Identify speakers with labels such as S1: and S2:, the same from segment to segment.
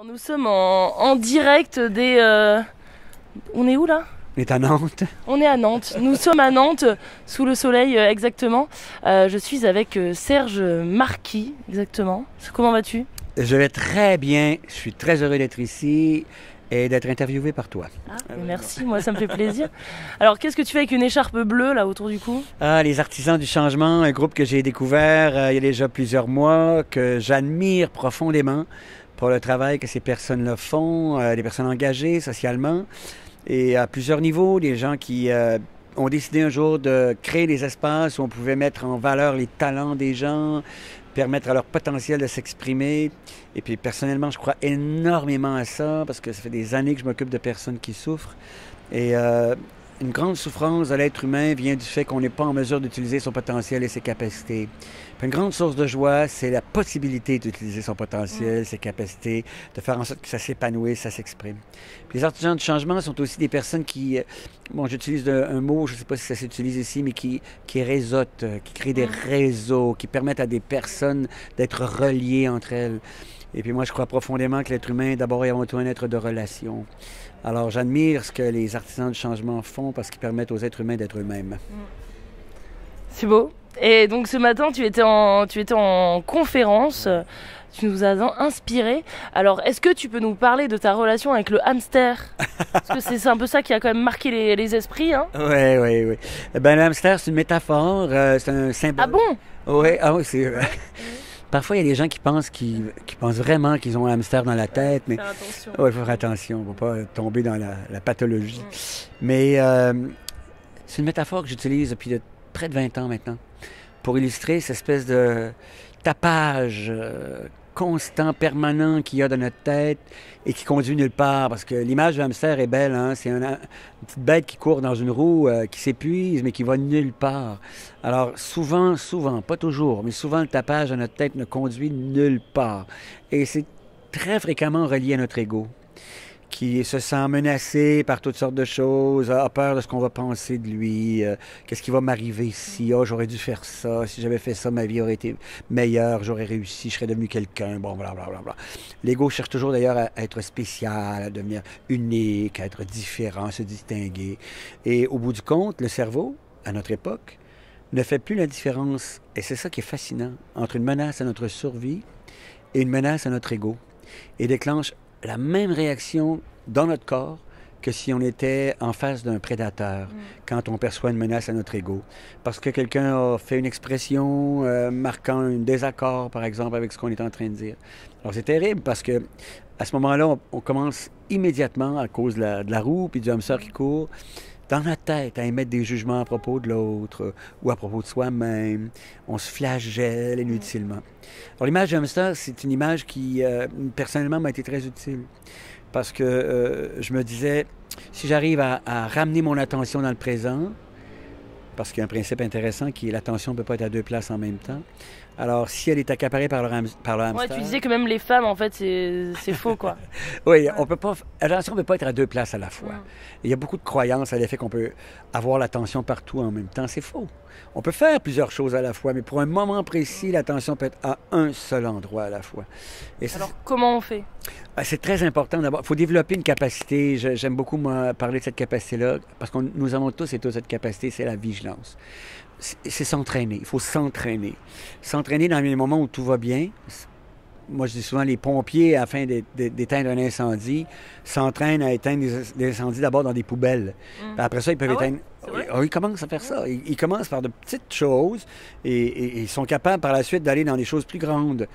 S1: Nous sommes en direct des... On est où là?
S2: On est à Nantes.
S1: On est à Nantes. Nous sommes à Nantes, sous le soleil exactement. Je suis avec Serge Marquis, exactement. Comment vas-tu?
S2: Je vais très bien. Je suis très heureux d'être ici et d'être interviewé par toi.
S1: Merci, moi ça me fait plaisir. Alors qu'est-ce que tu fais avec une écharpe bleue là autour du cou?
S2: Les Artisans du Changement, un groupe que j'ai découvert il y a déjà plusieurs mois, que j'admire profondément pour le travail que ces personnes-là font, des personnes engagées socialement et à plusieurs niveaux, des gens qui ont décidé un jour de créer des espaces où on pouvait mettre en valeur les talents des gens, permettre à leur potentiel de s'exprimer. Et puis personnellement, je crois énormément à ça parce que ça fait des années que je m'occupe de personnes qui souffrent. Et une grande souffrance de l'être humain vient du fait qu'on n'est pas en mesure d'utiliser son potentiel et ses capacités. Puis une grande source de joie, c'est la possibilité d'utiliser son potentiel, ses capacités, de faire en sorte que ça s'épanouisse, ça s'exprime. Puis les artisans du changement sont aussi des personnes qui, bon, j'utilise un mot, je ne sais pas si ça s'utilise ici, mais qui réseautent, qui créent des réseaux, qui permettent à des personnes d'être reliées entre elles. Et puis moi, je crois profondément que l'être humain est d'abord et avant tout un être de relation. Alors j'admire ce que les artisans du changement font parce qu'ils permettent aux êtres humains d'être eux-mêmes.
S1: C'est beau. Et donc ce matin, tu étais en conférence, tu nous as inspiré. Alors est-ce que tu peux nous parler de ta relation avec le hamster? Parce que c'est un peu ça qui a quand même marqué les esprits. Hein?
S2: Oui. Ben, le hamster, c'est une métaphore, c'est un symbole.
S1: Ah bon?
S2: Oui, c'est vrai. Parfois, il y a des gens qui pensent vraiment qu'ils ont un hamster dans la tête, mais il faut faire attention, il ne faut pas tomber dans la pathologie. Mais c'est une métaphore que j'utilise depuis près de 20 ans maintenant pour illustrer cette espèce de tapage constant, permanent qu'il y a dans notre tête et qui conduit nulle part. Parce que l'image du hamster est belle, hein? C'est une petite bête qui court dans une roue, qui s'épuise, mais qui va nulle part. Alors souvent, pas toujours, mais souvent le tapage dans notre tête ne conduit nulle part. Et c'est très fréquemment relié à notre ego, qui se sent menacé par toutes sortes de choses, a peur de ce qu'on va penser de lui, qu'est-ce qui va m'arriver ici, j'aurais dû faire ça, si j'avais fait ça, ma vie aurait été meilleure, j'aurais réussi, je serais devenu quelqu'un, bon, blablabla. L'ego cherche toujours d'ailleurs à être spécial, à devenir unique, à être différent, à se distinguer. Et au bout du compte, le cerveau, à notre époque, ne fait plus la différence, et c'est ça qui est fascinant, entre une menace à notre survie et une menace à notre ego, et déclenche la même réaction dans notre corps que si on était en face d'un prédateur quand on perçoit une menace à notre ego. Parce que quelqu'un a fait une expression marquant un désaccord, par exemple, avec ce qu'on est en train de dire. Alors c'est terrible parce que à ce moment-là, on commence immédiatement, à cause de la roue puis du hamster qui court, dans notre tête, à émettre des jugements à propos de l'autre ou à propos de soi-même. On se flagelle inutilement. Alors, l'image du hamster, c'est une image qui, personnellement, m'a été très utile. Parce que je me disais, si j'arrive à ramener mon attention dans le présent, parce qu'il y a un principe intéressant qui est l'attention ne peut pas être à deux places en même temps. Alors, si elle est accaparée par le hamster...
S1: Ouais, tu disais que même les femmes, en fait, c'est faux, quoi.
S2: Oui, on peut pas... L'attention ne peut pas être à deux places à la fois. Il y a beaucoup de croyances à l'effet qu'on peut avoir l'attention partout en même temps. C'est faux. On peut faire plusieurs choses à la fois, mais pour un moment précis, l'attention peut être à un seul endroit à la fois. Et
S1: alors, comment on fait?
S2: C'est très important d'abord. Il faut développer une capacité. J'aime beaucoup, moi, parler de cette capacité-là, parce que nous avons tous et toutes cette capacité, c'est la vigilance. C'est s'entraîner. Il faut s'entraîner. S'entraîner dans les moments où tout va bien. Moi, je dis souvent, les pompiers, afin d'éteindre un incendie, s'entraînent à éteindre des incendies d'abord dans des poubelles. Après ça, ils peuvent éteindre... Ils commencent à faire ça. Ils commencent par de petites choses et ils sont capables par la suite d'aller dans des choses plus grandes.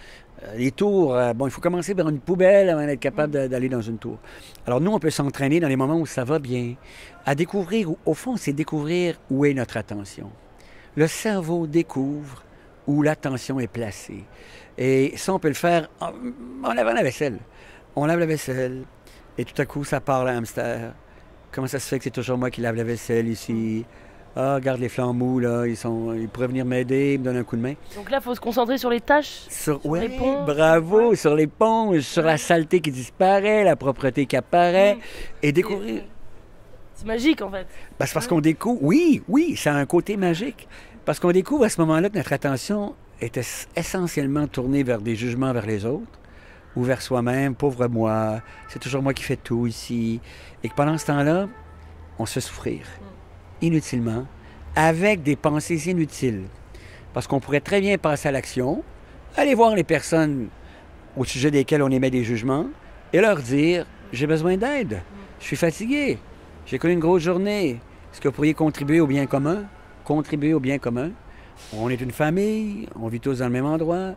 S2: Les tours, il faut commencer par une poubelle avant d'être capable d'aller dans une tour. Alors nous, on peut s'entraîner dans les moments où ça va bien, à découvrir, au fond, c'est découvrir où est notre attention. Le cerveau découvre où l'attention est placée. Et ça, on peut le faire en lavant la vaisselle. On lave la vaisselle et tout à coup, ça part le hamster. Comment ça se fait que c'est toujours moi qui lave la vaisselle ici? Ah, regarde les flambeaux, là, ils pourraient venir m'aider, me donner un coup de main.
S1: Donc là, il faut se concentrer sur les tâches, sur les ponts.
S2: Bravo, sur les ponts, sur la saleté qui disparaît, la propreté qui apparaît, et découvrir...
S1: C'est magique, en fait.
S2: Ben, c'est parce qu'on découvre... Oui, ça a un côté magique. Parce qu'on découvre à ce moment-là que notre attention était essentiellement tournée vers des jugements vers les autres, ou vers soi-même, pauvre moi, c'est toujours moi qui fais tout ici. Et que pendant ce temps-là, on se fait souffrir inutilement, avec des pensées inutiles. Parce qu'on pourrait très bien passer à l'action, aller voir les personnes au sujet desquelles on émet des jugements et leur dire « J'ai besoin d'aide, je suis fatigué, j'ai connu une grosse journée, est-ce que vous pourriez contribuer au bien commun? » Contribuer au bien commun. On est une famille, on vit tous dans le même endroit.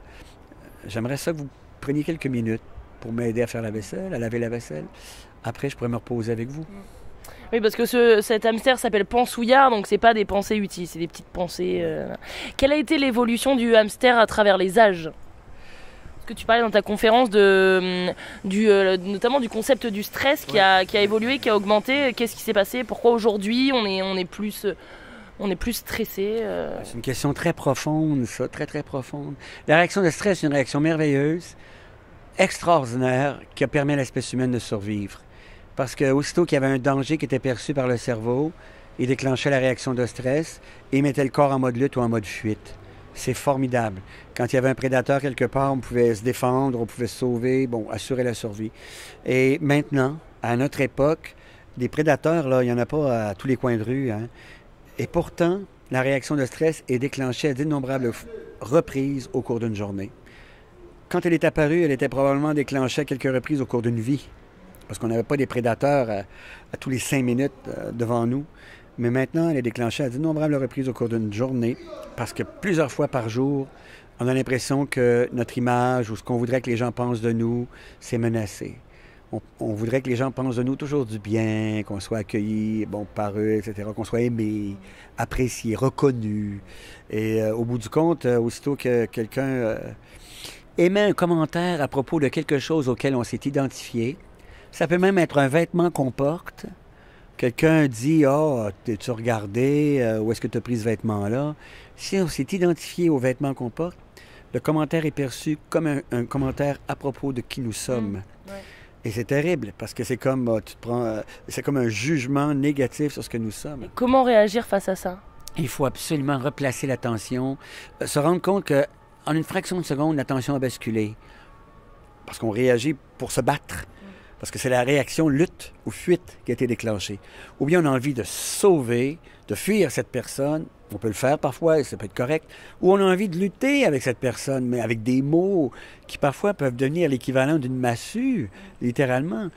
S2: J'aimerais ça que vous preniez quelques minutes pour m'aider à faire la vaisselle, à laver la vaisselle. Après, je pourrais me reposer avec vous.
S1: Oui, parce que cet hamster s'appelle Pansouillard, donc c'est pas des pensées utiles, c'est des petites pensées. Quelle a été l'évolution du hamster à travers les âges? Parce que tu parlais dans ta conférence notamment du concept du stress qui a évolué, qui a augmenté. Qu'est-ce qui s'est passé? Pourquoi aujourd'hui on est plus stressé?
S2: C'est une question très profonde, ça, très, très profonde. La réaction de stress, c'est une réaction merveilleuse, extraordinaire, qui a permis à l'espèce humaine de survivre. Parce qu'aussitôt qu'il y avait un danger qui était perçu par le cerveau, il déclenchait la réaction de stress et mettait le corps en mode lutte ou en mode fuite. C'est formidable. Quand il y avait un prédateur quelque part, on pouvait se défendre, on pouvait se sauver, bon, assurer la survie. Et maintenant, à notre époque, des prédateurs, là, il n'y en a pas à tous les coins de rue, hein. Et pourtant, la réaction de stress est déclenchée à d'innombrables reprises au cours d'une journée. Quand elle est apparue, elle était probablement déclenchée à quelques reprises au cours d'une vie. Parce qu'on n'avait pas des prédateurs à tous les 5 minutes devant nous. Mais maintenant, elle est déclenchée à d'innombrables reprises au cours d'une journée. Parce que plusieurs fois par jour, on a l'impression que notre image ou ce qu'on voudrait que les gens pensent de nous, c'est menacé. On voudrait que les gens pensent de nous toujours du bien, qu'on soit accueillis par eux, etc., qu'on soit aimé, apprécié, reconnu. Et au bout du compte, aussitôt que quelqu'un émet un commentaire à propos de quelque chose auquel on s'est identifié, ça peut même être un vêtement qu'on porte. Quelqu'un dit « Ah, t'es-tu regardé? Où est-ce que tu as pris ce vêtement-là? » Si on s'est identifié au vêtement qu'on porte, le commentaire est perçu comme un commentaire à propos de qui nous sommes. Ouais. Et c'est terrible, parce que c'est comme, c'est comme un jugement négatif sur ce que nous sommes.
S1: Et comment réagir face à ça?
S2: Il faut absolument replacer l'attention, se rendre compte qu'en une fraction de seconde, l'attention a basculé. Parce qu'on réagit pour se battre. Parce que c'est la réaction lutte ou fuite qui a été déclenchée. Ou bien on a envie de sauver, de fuir cette personne. On peut le faire parfois et ça peut être correct. Ou on a envie de lutter avec cette personne, mais avec des mots qui parfois peuvent devenir l'équivalent d'une massue, littéralement.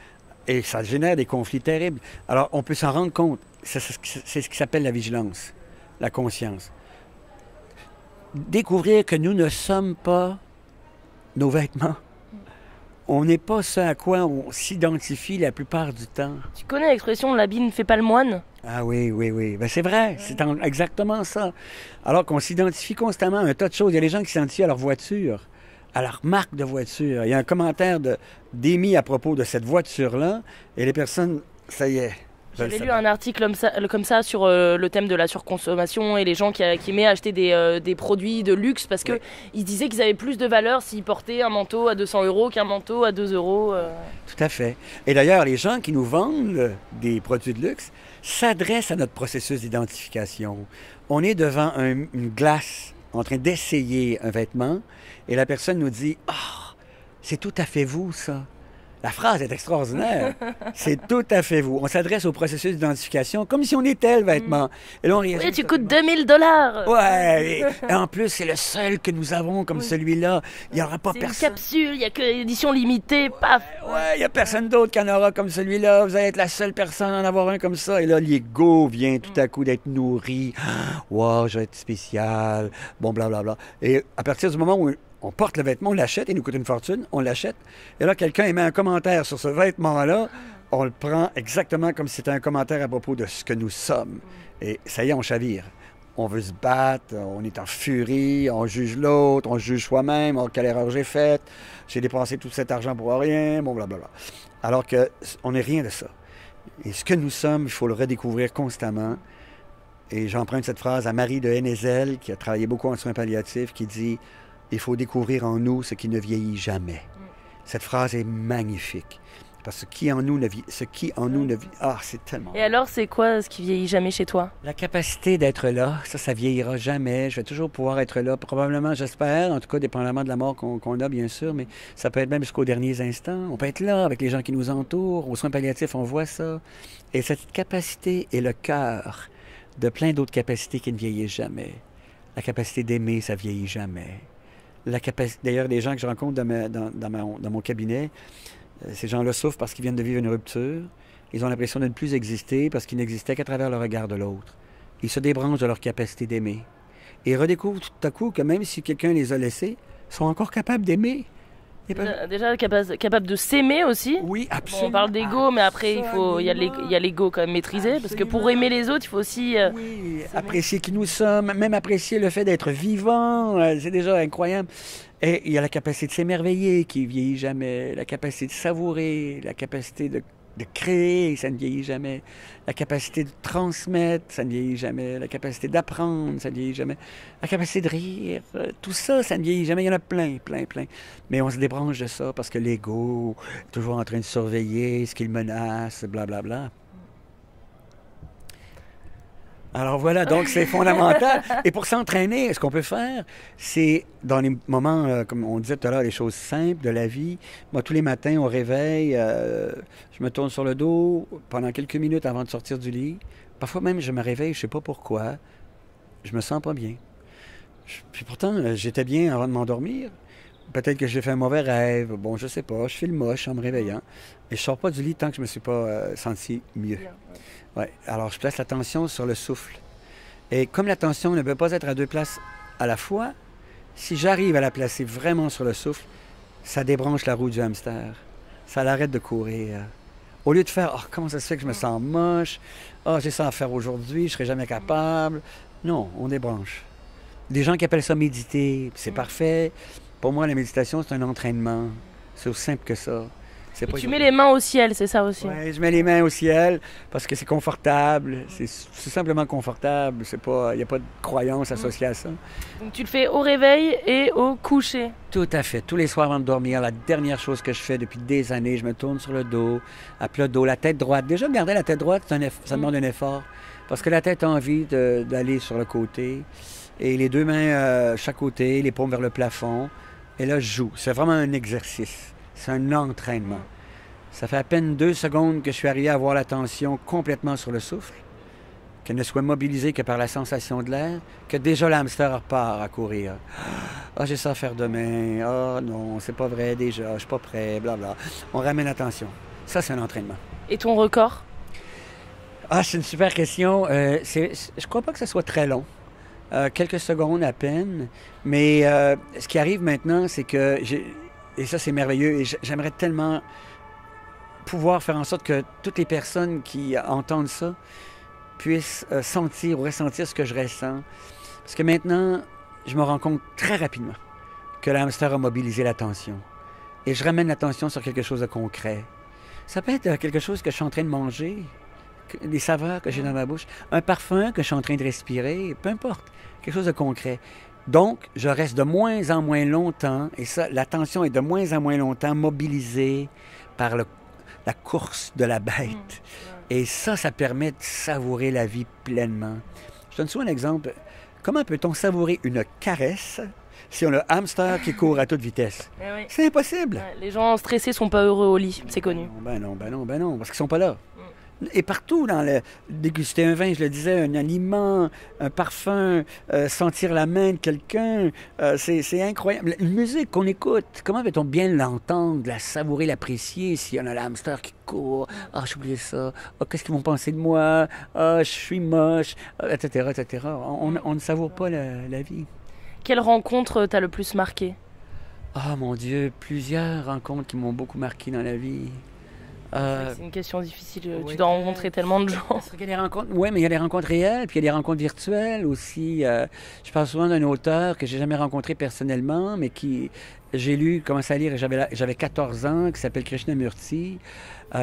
S2: Et ça génère des conflits terribles. Alors on peut s'en rendre compte. C'est ce qui s'appelle la vigilance, la conscience. Découvrir que nous ne sommes pas nos vêtements. On n'est pas ce à quoi on s'identifie la plupart du temps.
S1: Tu connais l'expression « l'habit ne fait pas le moine » ?
S2: Ah oui, oui, oui. Ben, c'est vrai, c'est exactement ça. Alors qu'on s'identifie constamment à un tas de choses. Il y a des gens qui s'identifient à leur voiture, à leur marque de voiture. Il y a un commentaire d'émis à propos de cette voiture-là, et les personnes, ça y est.
S1: J'avais lu un article comme ça sur le thème de la surconsommation et les gens qui aimaient acheter des produits de luxe parce qu'ils disaient qu'ils avaient plus de valeur s'ils portaient un manteau à 200 € qu'un manteau à 2 €.
S2: Tout à fait. Et d'ailleurs, les gens qui nous vendent des produits de luxe s'adressent à notre processus d'identification. On est devant une glace en train d'essayer un vêtement et la personne nous dit « Ah, c'est tout à fait vous, ça ». La phrase est extraordinaire. C'est tout à fait vous. On s'adresse au processus d'identification comme si on était le vêtement. Et là, on réagit.
S1: Oui, tu coûtes 2000 $.
S2: Ouais. Et en plus, c'est le seul que nous avons comme celui-là. Il n'y aura pas personne.
S1: C'est une capsule, il n'y a que édition limitée, paf.
S2: Ouais, il n'y a personne d'autre qui en aura comme celui-là. Vous allez être la seule personne à en avoir un comme ça. Et là, l'ego vient tout à coup d'être nourri. Wow, je vais être spécial. Bon, blablabla. Et à partir du moment où on porte le vêtement, on l'achète, il nous coûte une fortune, on l'achète. Et là, quelqu'un émet un commentaire sur ce vêtement-là, on le prend exactement comme si c'était un commentaire à propos de ce que nous sommes. Et ça y est, on chavire. On veut se battre, on est en furie, on juge l'autre, on juge soi-même, oh, quelle erreur j'ai faite, j'ai dépensé tout cet argent pour rien, bon, blablabla. Alors qu'on n'est rien de ça. Et ce que nous sommes, il faut le redécouvrir constamment. Et j'emprunte cette phrase à Marie de Hennezel, qui a travaillé beaucoup en soins palliatifs, qui dit « Il faut découvrir en nous ce qui ne vieillit jamais ». Cette phrase est magnifique. Parce que ce qui en nous ne vit... Ah, c'est tellement...
S1: Et alors, c'est quoi ce qui vieillit jamais chez toi?
S2: La capacité d'être là, ça vieillira jamais. Je vais toujours pouvoir être là. Probablement, j'espère, en tout cas, dépendamment de la mort qu'on a, bien sûr, mais ça peut être même jusqu'aux derniers instants. On peut être là avec les gens qui nous entourent. Aux soins palliatifs, on voit ça. Et cette capacité est le cœur de plein d'autres capacités qui ne vieillissent jamais. La capacité d'aimer, ça vieillit jamais. D'ailleurs, les gens que je rencontre dans mon cabinet, ces gens-là souffrent parce qu'ils viennent de vivre une rupture. Ils ont l'impression de ne plus exister parce qu'ils n'existaient qu'à travers le regard de l'autre. Ils se débranchent de leur capacité d'aimer. Et ils redécouvrent tout à coup que même si quelqu'un les a laissés, ils sont encore capables d'aimer.
S1: Déjà capable de s'aimer aussi.
S2: Oui, absolument.
S1: Bon, on parle d'ego, mais après, il y a l'ego quand même maîtrisé. Absolument. Parce que pour aimer les autres, il faut aussi...
S2: oui, apprécier qui nous sommes, même apprécier le fait d'être vivant, c'est déjà incroyable. Et il y a la capacité de s'émerveiller qui ne vieillit jamais, la capacité de savourer, la capacité de créer, ça ne vieillit jamais. La capacité de transmettre, ça ne vieillit jamais. La capacité d'apprendre, ça ne vieillit jamais. La capacité de rire, tout ça, ça ne vieillit jamais. Il y en a plein. Mais on se débranche de ça parce que l'ego est toujours en train de surveiller ce qu'il menace, blablabla. Alors voilà, donc c'est fondamental. Et pour s'entraîner, ce qu'on peut faire, c'est dans les moments, comme on disait tout à l'heure, les choses simples de la vie. Moi, tous les matins, au réveil, je me tourne sur le dos pendant quelques minutes avant de sortir du lit. Parfois même, je me réveille, je ne sais pas pourquoi. Je me sens pas bien. Puis pourtant, j'étais bien avant de m'endormir. Peut-être que j'ai fait un mauvais rêve. Bon, je sais pas. Je file moche en me réveillant. Et je sors pas du lit tant que je me suis pas senti mieux. Ouais. Alors, je place l'attention sur le souffle. Et comme l'attention ne peut pas être à deux places à la fois, si j'arrive à la placer vraiment sur le souffle, ça débranche la roue du hamster. Ça l'arrête de courir. Au lieu de faire « Oh, comment ça se fait que je me sens moche? Oh, j'ai ça à faire aujourd'hui, je ne serai jamais capable. » Non, on débranche. Des gens qui appellent ça méditer, c'est parfait. Pour moi, la méditation, c'est un entraînement. C'est aussi simple que ça.
S1: Et tu mets les mains au ciel, c'est ça aussi?
S2: Oui, je mets les mains au ciel parce que c'est confortable. C'est simplement confortable. Il n'y a pas de croyance associée à ça.
S1: Donc tu le fais au réveil et au coucher?
S2: Tout à fait. Tous les soirs avant de dormir, la dernière chose que je fais depuis des années, je me tourne sur le dos, à plat dos, la tête droite. Déjà, garder la tête droite, ça demande un effort parce que la tête a envie d'aller sur le côté. Et les deux mains chaque côté, les paumes vers le plafond. Et là, je joue. C'est vraiment un exercice. C'est un entraînement. Ça fait à peine 2 secondes que je suis arrivé à avoir l'attention complètement sur le souffle, qu'elle ne soit mobilisée que par la sensation de l'air, que déjà l'hamster repart à courir. Ah, j'ai ça à faire demain. Ah, non, c'est pas vrai déjà, je suis pas prêt, blabla. On ramène l'attention. Ça, c'est un entraînement.
S1: Et ton record?
S2: Ah, c'est une super question. Je crois pas que ça soit très long. Quelques secondes à peine. Mais ce qui arrive maintenant, c'est que et ça, c'est merveilleux. Et j'aimerais tellement pouvoir faire en sorte que toutes les personnes qui entendent ça puissent sentir ou ressentir ce que je ressens. Parce que maintenant, je me rends compte très rapidement que le hamster a mobilisé l'attention. Et je ramène l'attention sur quelque chose de concret. Ça peut être quelque chose que je suis en train de manger, des saveurs que j'ai dans ma bouche, un parfum que je suis en train de respirer, peu importe, quelque chose de concret. Donc, je reste de moins en moins longtemps, et ça, l'attention est de moins en moins longtemps mobilisée par la course de la bête. Et ça permet de savourer la vie pleinement. Je donne souvent un exemple. Comment peut-on savourer une caresse si on a un hamster qui court à toute vitesse?
S1: Oui.
S2: C'est impossible.
S1: Ouais, les gens stressés sont pas heureux au lit, c'est connu.
S2: Ben non, parce qu'ils sont pas là. Et partout dans le déguster un vin, je le disais, un aliment, un parfum, sentir la main de quelqu'un, c'est incroyable. Une musique qu'on écoute, comment va-t-on bien l'entendre, la savourer, l'apprécier s'il y en a l'hamster qui court? Ah, j'ai oublié ça. Ah, qu'est-ce qu'ils vont penser de moi? Ah, je suis moche, etc., etc. On ne savoure pas la vie.
S1: Quelle rencontre t'a le plus marqué?
S2: Ah, mon Dieu, plusieurs rencontres qui m'ont beaucoup marqué dans la vie.
S1: C'est une question difficile, tu dois rencontrer tellement de gens.
S2: Il y a des rencontres, oui, mais il y a des rencontres réelles, puis il y a des rencontres virtuelles aussi. Je parle souvent d'un auteur que j'ai jamais rencontré personnellement, mais qui j'ai lu, commencé à lire, et j'avais 14 ans, qui s'appelle Krishnamurti,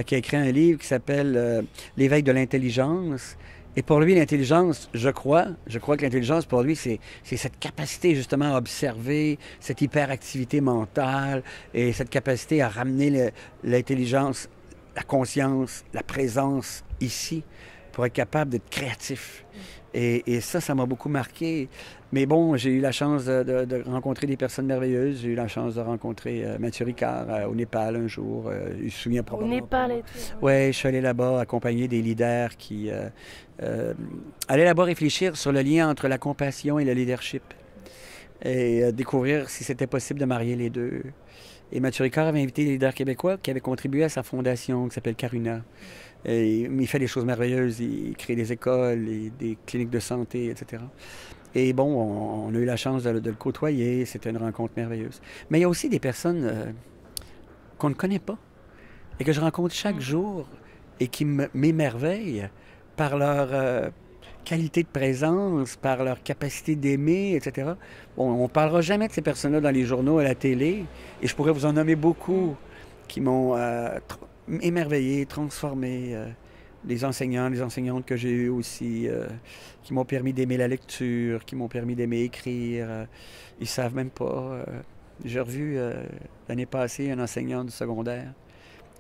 S2: qui a écrit un livre qui s'appelle L'éveil de l'intelligence. Et pour lui, l'intelligence, je crois que l'intelligence, pour lui, c'est cette capacité justement à observer, cette hyperactivité mentale et cette capacité à ramener l'intelligence la conscience, la présence ici pour être capable d'être créatif. Et ça m'a beaucoup marqué. Mais bon, j'ai eu la chance de rencontrer des personnes merveilleuses. J'ai eu la chance de rencontrer Mathieu Ricard au Népal un jour. Il se souvient probablement.
S1: Au Népal et tout.
S2: Oui, je suis allé là-bas accompagner des leaders qui allaient là-bas réfléchir sur le lien entre la compassion et le leadership. Et découvrir si c'était possible de marier les deux. Et Mathieu Ricard avait invité des leaders québécois qui avaient contribué à sa fondation qui s'appelle Karuna. Et il fait des choses merveilleuses. Il crée des écoles, et des cliniques de santé, etc. Et bon, on a eu la chance de le côtoyer. C'était une rencontre merveilleuse. Mais il y a aussi des personnes qu'on ne connaît pas et que je rencontre chaque jour et qui m'émerveillent par leur qualité de présence, par leur capacité d'aimer, etc. Bon, on ne parlera jamais de ces personnes-là dans les journaux, à la télé, et je pourrais vous en nommer beaucoup qui m'ont émerveillé, transformé. Des enseignants, des enseignantes que j'ai eues aussi, qui m'ont permis d'aimer la lecture, qui m'ont permis d'aimer écrire. Ils ne savent même pas. J'ai revu l'année passée un enseignant du secondaire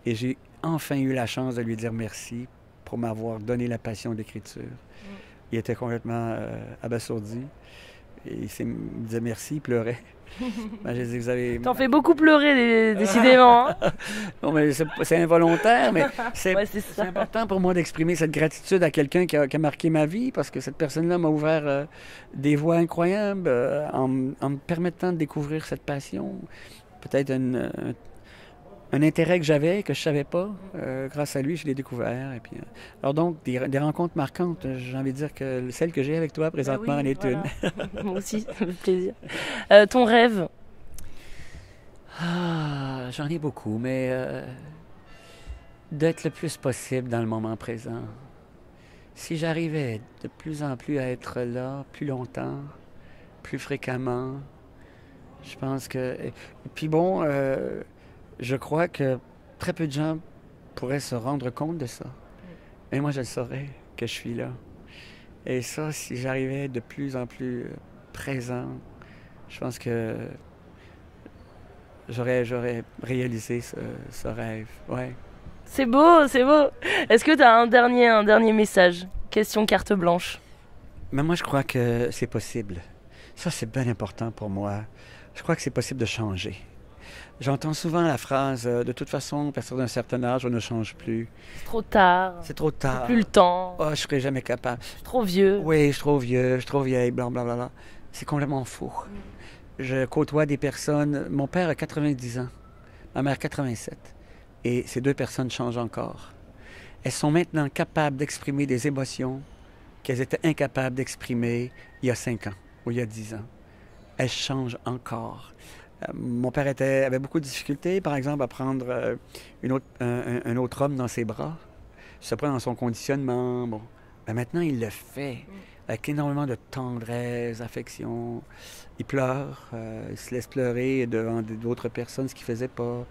S2: et j'ai enfin eu la chance de lui dire merci pour m'avoir donné la passion d'écriture. Il était complètement abasourdi. Et il me disait merci, il pleurait. Ben, je dis, vous avez...
S1: T'en fais beaucoup pleurer, décidément. Hein?
S2: Non, mais c'est involontaire, mais c'est important pour moi d'exprimer cette gratitude à quelqu'un qui a marqué ma vie, parce que cette personne-là m'a ouvert des voies incroyables en me permettant de découvrir cette passion. Peut-être un intérêt que j'avais, que je ne savais pas. Grâce à lui, je l'ai découvert. Et puis, alors donc, des rencontres marquantes, j'ai envie de dire que celle que j'ai avec toi présentement en est une.
S1: Moi aussi, ça fait plaisir. Ton rêve?
S2: Ah, j'en ai beaucoup, mais d'être le plus possible dans le moment présent. Si j'arrivais de plus en plus à être là, plus longtemps, plus fréquemment, je pense que... Et puis bon... je crois que très peu de gens pourraient se rendre compte de ça. Et moi, je le saurais que je suis là. Et ça, si j'arrivais de plus en plus présent, je pense que j'aurais réalisé ce rêve. Ouais.
S1: C'est beau, c'est beau. Est-ce que tu as un dernier message? Question carte blanche.
S2: Mais moi, je crois que c'est possible. Ça, c'est bien important pour moi. Je crois que c'est possible de changer. J'entends souvent la phrase de toute façon, à partir d'un certain âge, on ne change plus.
S1: C'est trop tard.
S2: C'est trop tard.
S1: J'ai plus le temps.
S2: Oh, je serai jamais capable.
S1: Je suis trop vieux.
S2: Oui, je suis trop vieux, je suis trop vieille, blablabla. C'est complètement faux. Je côtoie des personnes. Mon père a 90 ans, ma mère 87. Et ces deux personnes changent encore. Elles sont maintenant capables d'exprimer des émotions qu'elles étaient incapables d'exprimer il y a 5 ans ou il y a 10 ans. Elles changent encore. Mon père avait beaucoup de difficultés, par exemple, à prendre un autre homme dans ses bras. Je sais pas, dans son conditionnement. Bon. Mais maintenant, il le fait avec énormément de tendresse, d'affection. Il pleure, il se laisse pleurer devant d'autres personnes, ce qu'il faisait pas.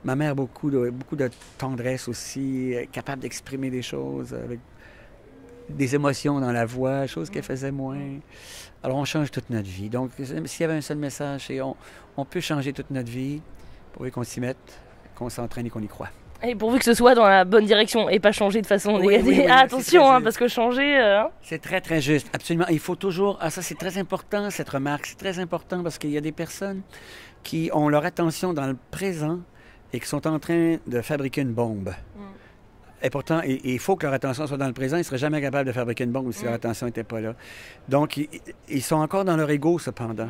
S2: Ma mère, beaucoup de tendresse aussi, capable d'exprimer des choses avec des émotions dans la voix, chose qu'elle faisait moins. Alors, on change toute notre vie. Donc, s'il y avait un seul message, c'est on peut changer toute notre vie pourvu qu'on s'y mette, qu'on s'entraîne et qu'on y croit.
S1: Et pourvu que ce soit dans la bonne direction et pas changer de façon négative. Oui, attention, parce que changer...
S2: C'est très, très juste. Absolument. Il faut toujours... Ah, ça, c'est très important, cette remarque. C'est très important parce qu'il y a des personnes qui ont leur attention dans le présent et qui sont en train de fabriquer une bombe. Et pourtant, il faut que leur attention soit dans le présent. Ils ne seraient jamais capables de fabriquer une bombe si leur attention n'était pas là. Donc, ils sont encore dans leur ego, cependant.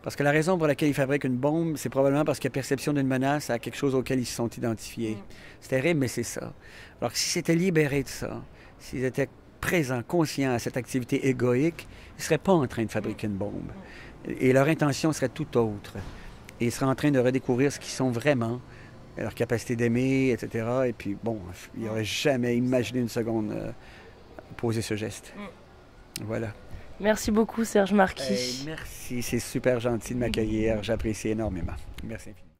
S2: Parce que la raison pour laquelle ils fabriquent une bombe, c'est probablement parce qu'il y a perception d'une menace à quelque chose auquel ils se sont identifiés. C'est terrible, mais c'est ça. Alors que si c'était libéré de ça, s'ils étaient présents, conscients à cette activité égoïque, ils ne seraient pas en train de fabriquer une bombe. Et leur intention serait tout autre. Et ils seraient en train de redécouvrir ce qu'ils sont vraiment, leur capacité d'aimer, etc. Et puis, bon, il n'aurait jamais imaginé une seconde poser ce geste. Voilà.
S1: Merci beaucoup, Serge Marquis.
S2: Merci, c'est super gentil de m'accueillir. J'apprécie énormément. Merci infiniment.